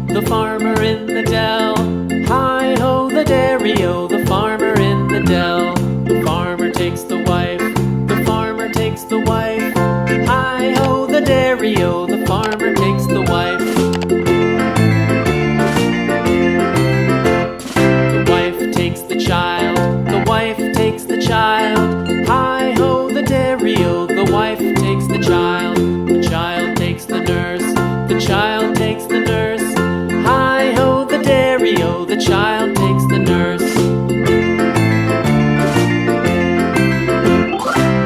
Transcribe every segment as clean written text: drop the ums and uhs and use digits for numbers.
The farmer in the dell. Hi-ho, the dairy-o, the farmer in the dell. The farmer takes the wife, the farmer takes the wife. Hi-ho, the dairy-o, the farmer takes the wife. The wife takes the child, the wife takes the child. Hi-ho, the dairy-o, the wife takes the child. The child takes the nurse, the child takes the nurse. Hi-ho, the dairy-o, the child takes the nurse.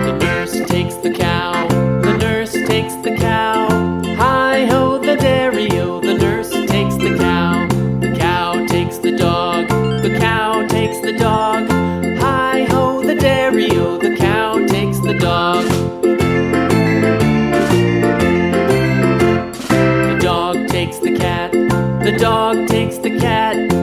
The nurse takes the cow, the nurse takes the cow. Hi-ho, the dairy-o, the nurse takes the cow. The cow takes the dog, the cow takes the dog. Hi-ho, the dairy-o, the cow takes the dog. The dog takes the cat, the dog takes the cat.